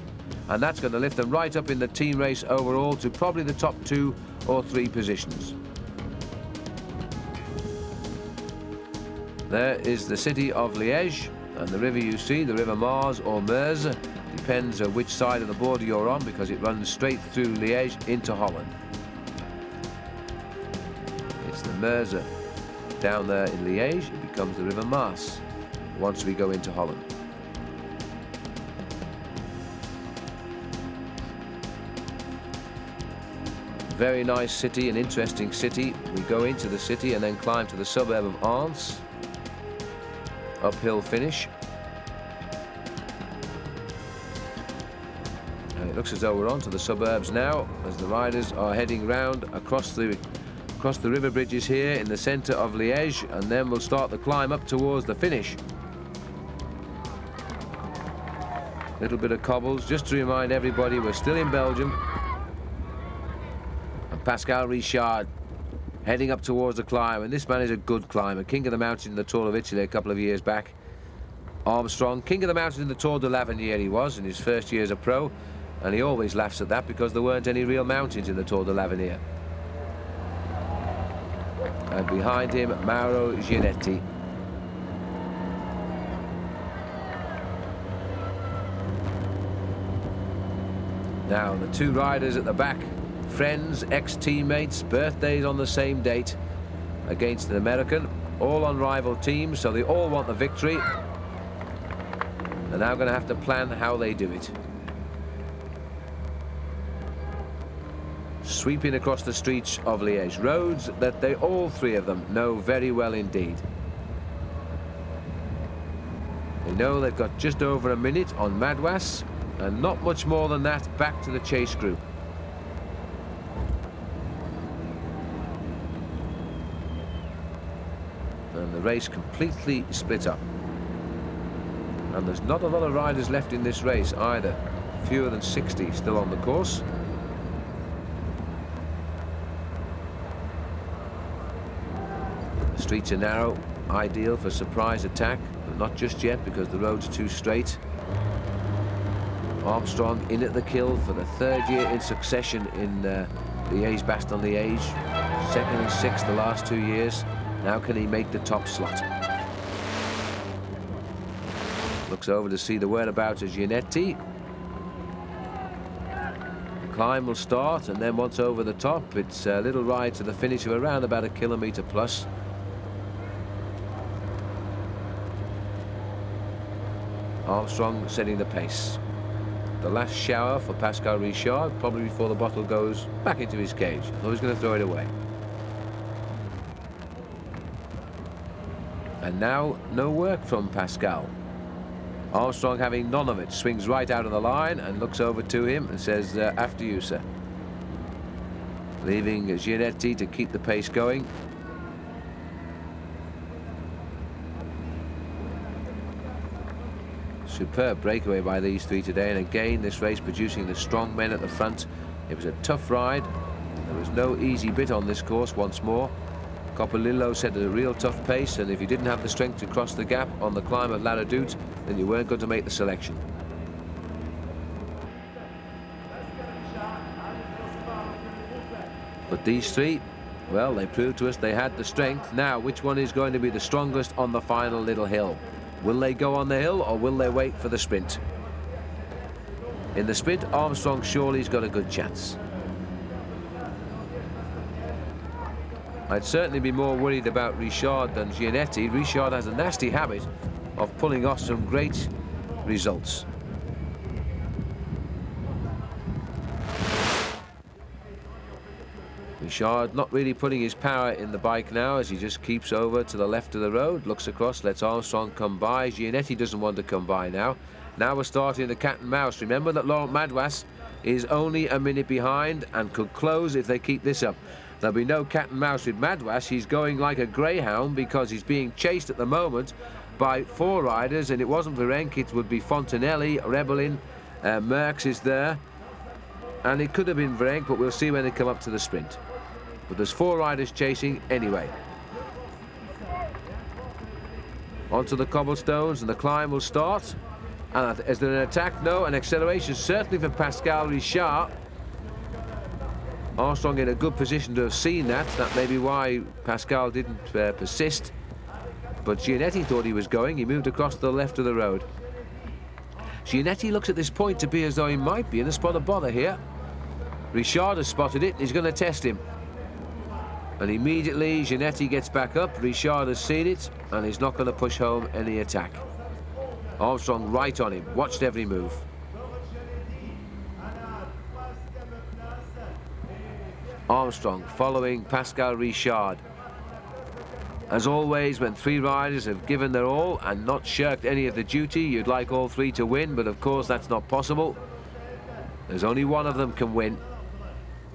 and that's going to lift them right up in the team race overall to probably the top 2 or 3 positions. There is the city of Liege, and the river you see, the River Mars or Meuse, depends on which side of the border you're on, because it runs straight through Liege into Holland. It's the Meuse down there in Liege. It becomes the River Mars once we go into Holland. Very nice city, an interesting city. We go into the city and then climb to the suburb of Ans. Uphill finish. And it looks as though we're on to the suburbs now, as the riders are heading round across the river bridges here in the centre of Liège, and then we'll start the climb up towards the finish. Little bit of cobbles, just to remind everybody we're still in Belgium. And Pascal Richard heading up towards the climb, and this man is a good climber, king of the mountain in the Tour of Italy a couple of years back. Armstrong, king of the mountain in the Tour de l'Avenir he was in his first year as a pro, and he always laughs at that because there weren't any real mountains in the Tour de l'Avenir. And behind him, Mauro Gianetti. Now the two riders at the back, friends, ex-teammates, birthdays on the same date, against an American, all on rival teams, so they all want the victory. They're now going to have to plan how they do it. Sweeping across the streets of Liège, roads that they all three of them know very well indeed. They know they've got just over a minute on Madouas, and not much more than that back to the chase group. And the race completely split up. And there's not a lot of riders left in this race either. Fewer than 60 still on the course. The streets are narrow, ideal for surprise attack, but not just yet because the road's too straight. Armstrong in at the kill for the third year in succession in Liege, Bastogne, Liege. Second and sixth the last 2 years. Now can he make the top slot? Looks over to see the whereabouts of Gianetti. The climb will start, and then once over the top, it's a little ride to the finish of around about 1 kilometre plus. Armstrong setting the pace. The last shower for Pascal Richard, probably before the bottle goes back into his cage. Or he's going to throw it away. And now, no work from Pascal. Armstrong, having none of it, swings right out of the line and looks over to him and says, after you, sir. Leaving Gianetti to keep the pace going. Superb breakaway by these three today, and again this race producing the strong men at the front. It was a tough ride. There was no easy bit on this course once more. Coppolillo set a real tough pace, and if you didn't have the strength to cross the gap on the climb of La Redoute, then you weren't going to make the selection. But these three, well, they proved to us they had the strength. Now, which one is going to be the strongest on the final little hill? Will they go on the hill, or will they wait for the sprint? In the sprint, Armstrong surely's got a good chance. I'd certainly be more worried about Richard than Gianetti. Richard has a nasty habit of pulling off some great results. Richard not really putting his power in the bike now, as he just keeps over to the left of the road, looks across, lets Armstrong come by. Gianetti doesn't want to come by now. Now we're starting the cat and mouse. Remember that Laurent Madouas is only a minute behind and could close if they keep this up. There'll be no cat and mouse with Madouas. He's going like a greyhound because he's being chased at the moment by 4 riders, and it wasn't Virenque, it would be Fontanelli, Rebellin, Merckx is there, and it could have been Virenque, but we'll see when they come up to the sprint. But there's 4 riders chasing anyway. Onto the cobblestones, and the climb will start. And is there an attack? No, an acceleration certainly for Pascal Richard. Armstrong in a good position to have seen that. That may be why Pascal didn't persist. But Gianetti thought he was going. He moved across to the left of the road. Gianetti looks at this point to be as though he might be in a spot of bother here. Richard has spotted it. He's going to test him. And immediately Gianetti gets back up. Richard has seen it, and he's not going to push home any attack. Armstrong right on him, watched every move. Armstrong following Pascal Richard. As always, when 3 riders have given their all and not shirked any of the duty, you'd like all 3 to win, but of course that's not possible. There's only one of them can win.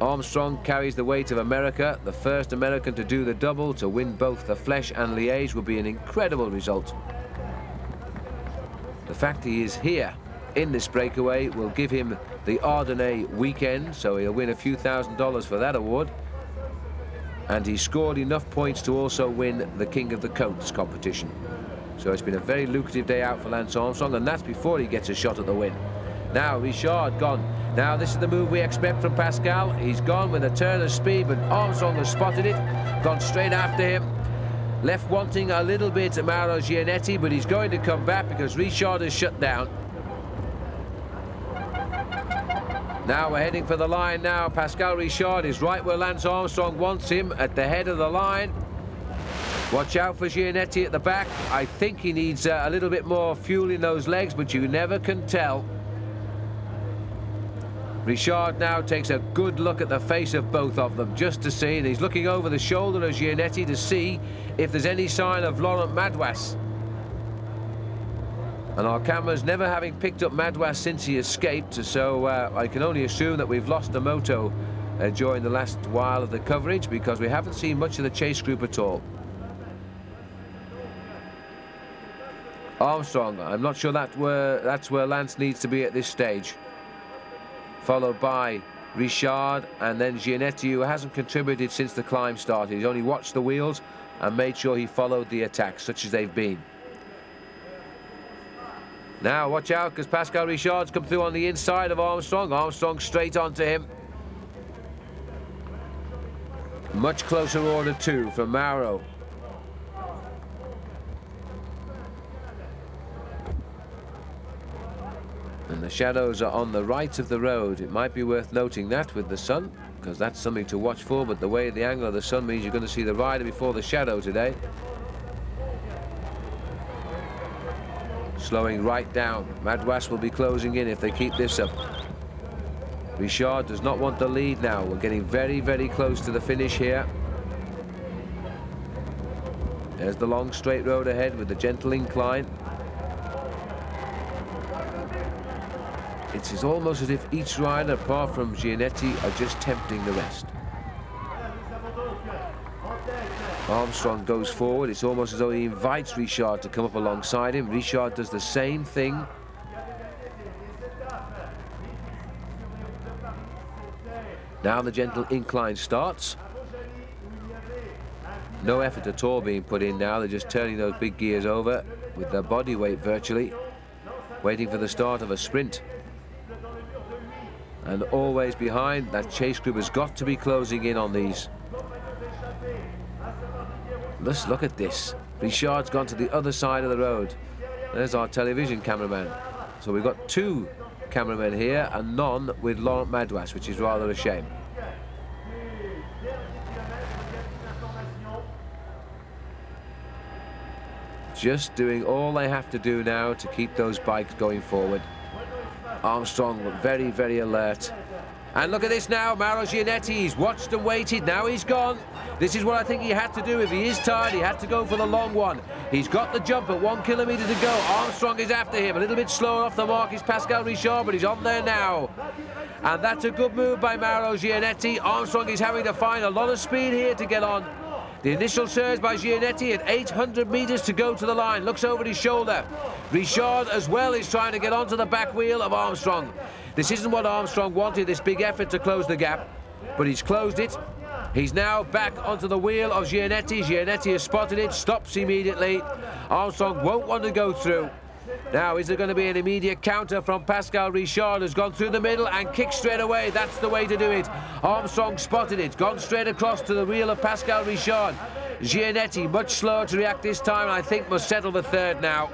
Armstrong carries the weight of America. The first American to do the double, to win both the Flèche and Liège, would be an incredible result. The fact he is here in this breakaway will give him the Ardennais weekend, so he'll win a few $1,000s for that award. And he scored enough points to also win the King of the Coats competition. So it's been a very lucrative day out for Lance Armstrong, and that's before he gets a shot at the win. Now Richard gone. Now this is the move we expect from Pascal. He's gone with a turn of speed, but Armstrong has spotted it, gone straight after him. Left wanting a little bit Mauro Gianetti, but he's going to come back because Richard is shut down. Now we're heading for the line now. Pascal Richard is right where Lance Armstrong wants him, at the head of the line. Watch out for Gianetti at the back. I think he needs a little bit more fuel in those legs, but you never can tell. Richard now takes a good look at the face of both of them, just to see, and he's looking over the shoulder of Gianetti to see if there's any sign of Laurent Madouas. And our cameras never having picked up Madouas since he escaped, so I can only assume that we've lost the moto during the last while of the coverage, because we haven't seen much of the chase group at all. Armstrong, I'm not sure that's where Lance needs to be at this stage. Followed by Richard, and then Gianetti, who hasn't contributed since the climb started. He's only watched the wheels and made sure he followed the attacks, such as they've been. Now, watch out, because Pascal Richard's come through on the inside of Armstrong. Armstrong straight onto him. Much closer order, too, from Mauro. And the shadows are on the right of the road. It might be worth noting that with the sun, because that's something to watch for, but the way the angle of the sun means you're going to see the rider before the shadow today. Slowing right down. Madouas will be closing in if they keep this up. Richard does not want the lead now. We're getting very, very close to the finish here. There's the long straight road ahead with the gentle incline. It's almost as if each rider, apart from Gianetti, are just tempting the rest. Armstrong goes forward. It's almost as though he invites Richard to come up alongside him. Richard does the same thing. Now the gentle incline starts. No effort at all being put in now. They're just turning those big gears over with their body weight virtually, waiting for the start of a sprint. And always behind, that chase group has got to be closing in on these. Let's look at this. Richard's gone to the other side of the road. There's our television cameraman. So we've got two cameramen here and none with Laurent Madouas, which is rather a shame. Just doing all they have to do now to keep those bikes going forward. Armstrong very, very alert. And look at this now, Mauro Gianetti. He's watched and waited. Now he's gone. This is what I think he had to do. If he is tired, he had to go for the long one. He's got the jump at 1 kilometre to go. Armstrong is after him. A little bit slower off the mark is Pascal Richard, but he's on there now. And that's a good move by Mauro Gianetti. Armstrong is having to find a lot of speed here to get on. The initial surge by Gianetti at 800 metres to go to the line. Looks over his shoulder. Richard as well is trying to get onto the back wheel of Armstrong. This isn't what Armstrong wanted, this big effort to close the gap, but he's closed it. He's now back onto the wheel of Gianetti. Gianetti has spotted it, stops immediately. Armstrong won't want to go through. Now, is there going to be an immediate counter from Pascal Richard, who's gone through the middle and kicked straight away? That's the way to do it. Armstrong spotted it, gone straight across to the wheel of Pascal Richard. Gianetti, much slower to react this time, I think must settle the third now.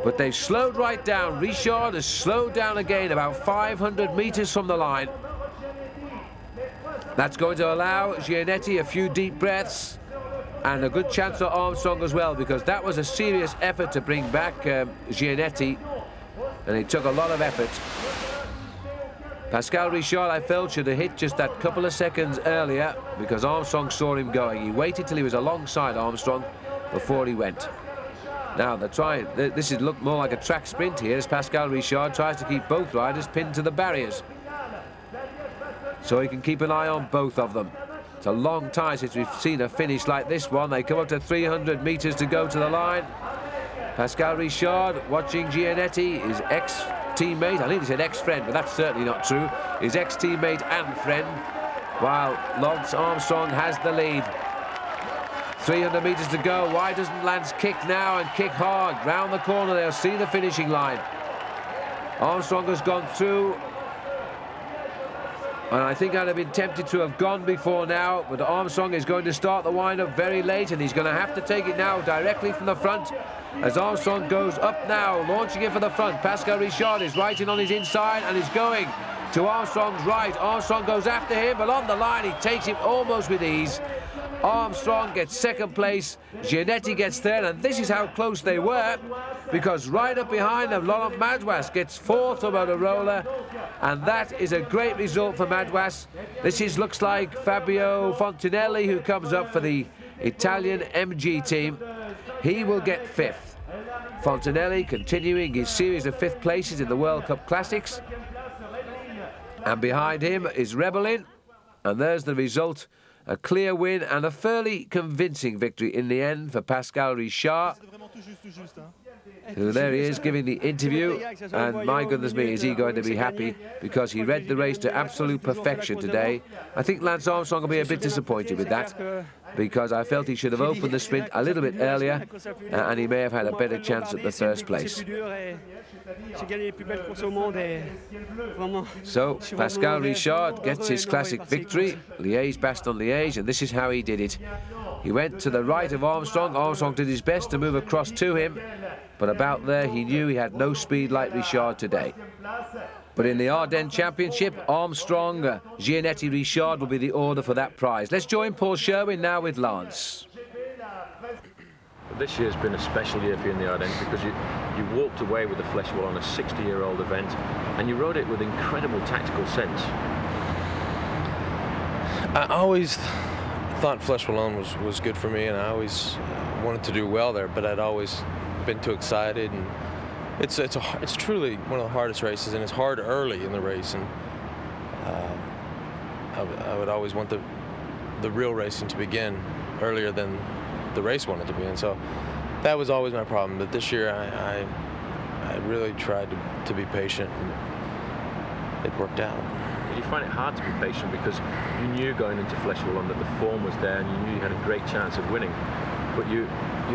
But they've slowed right down. Richard has slowed down again, about 500 metres from the line. That's going to allow Gianetti a few deep breaths. And a good chance for Armstrong as well, because that was a serious effort to bring back Gianetti, and it took a lot of effort. Pascal Richard, I felt, should have hit just that couple of seconds earlier, because Armstrong saw him going. He waited till he was alongside Armstrong before he went. Now they're trying, this is look more like a track sprint here as Pascal Richard tries to keep both riders pinned to the barriers, so he can keep an eye on both of them. It's a long time since we've seen a finish like this one. They come up to 300 metres to go to the line. Pascal Richard watching Gianetti, his ex-teammate, I think he said ex-friend, but that's certainly not true, his ex-teammate and friend, while Lance Armstrong has the lead. 300 metres to go. Why doesn't Lance kick now and kick hard? Round the corner, they'll see the finishing line. Armstrong has gone through. And I think I'd have been tempted to have gone before now, but Armstrong is going to start the wind-up very late, and he's going to have to take it now directly from the front as Armstrong goes up now, launching it for the front. Pascal Richard is right in on his inside and is going to Armstrong's right. Armstrong goes after him, but on the line he takes him almost with ease. Armstrong gets second place, Gianetti gets third, and this is how close they were, because right up behind them, Laurent Madouas gets fourth for Motorola, and that is a great result for Madouas. Looks like Fabio Fontinelli, who comes up for the Italian MG team. He will get fifth. Fontinelli continuing his series of fifth places in the World Cup Classics. And behind him is Rebellin, and there's the result. A clear win and a fairly convincing victory in the end for Pascal Richard, who there he is giving the interview, and my goodness me, is he going to be happy, because he read the race to absolute perfection today. I think Lance Armstrong will be a bit disappointed with that. because I felt he should have opened the sprint a little bit earlier, and he may have had a better chance at the first place. So Pascal Richard gets his classic victory, Liege-Bastogne-Liege, and this is how he did it. He went to the right of Armstrong. Armstrong did his best to move across to him, but about there he knew he had no speed like Richard today. But in the Ardennes Championship, Armstrong, Gianetti, Richard will be the order for that prize. Let's join Paul Sherwin now with Lance. This year's been a special year for you in the Ardennes because you walked away with the Flèche Wallonne, a 60-year-old event, and you rode it with incredible tactical sense. I always thought Flèche Wallonne was good for me, and I always wanted to do well there, but I'd always been too excited, and it's truly one of the hardest races, and it's hard early in the race, and I would always want the real racing to begin earlier than the race wanted to be, and so that was always my problem. But this year I really tried to be patient, and it worked out. Did you find it hard to be patient because you knew going into Flèche Wallonne that the form was there and you knew you had a great chance of winning, but you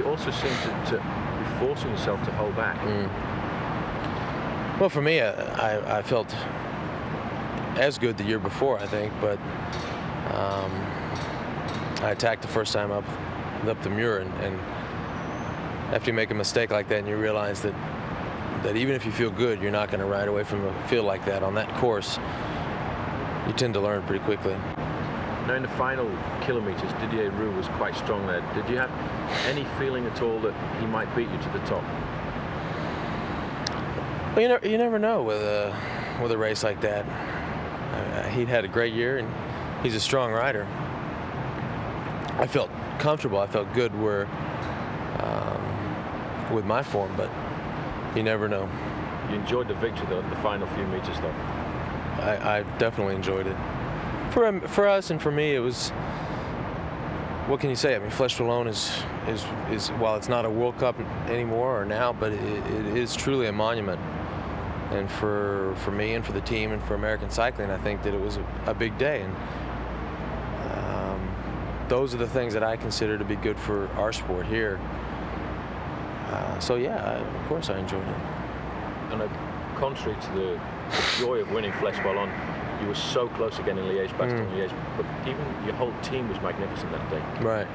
also seemed to be forcing yourself to hold back? Well, for me, I felt as good the year before, I think, but I attacked the first time up the Muir, and after you make a mistake like that and you realize that even if you feel good, you're not going to ride away from a field like that on that course, you tend to learn pretty quickly. Now in the final kilometres, Didier Roux was quite strong there. Did you have any feeling at all that he might beat you to the top? Well, you never know with a race like that. He'd had a great year, and he's a strong rider. I felt comfortable. I felt good with my form, but you never know. You enjoyed the victory, though, the final few meters, though. I definitely enjoyed it. For us and for me, it was. What can you say? I mean, Flèche Wallonne is while it's not a World Cup anymore or now, but it is truly a monument. And for me and for the team and for American cycling, I think that it was a big day. And those are the things that I consider to be good for our sport here. So yeah, of course I enjoyed it. And contrary to the joy of winning Flèche Wallonne, you were so close again in Liege-Bastogne-Liege, but even your whole team was magnificent that day. Right.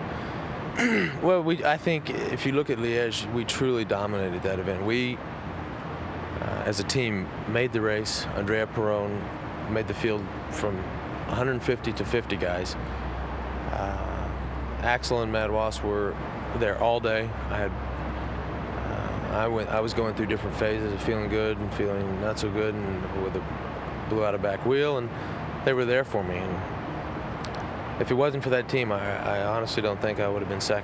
Well, I think if you look at Liege, we truly dominated that event. We, as a team, made the race. Andrea Perron made the field from 150 to 50 guys. Axel and Madouas were there all day. I was going through different phases of feeling good and feeling not so good, and blew out a back wheel, and they were there for me. And if it wasn't for that team, I honestly don't think I would have been second.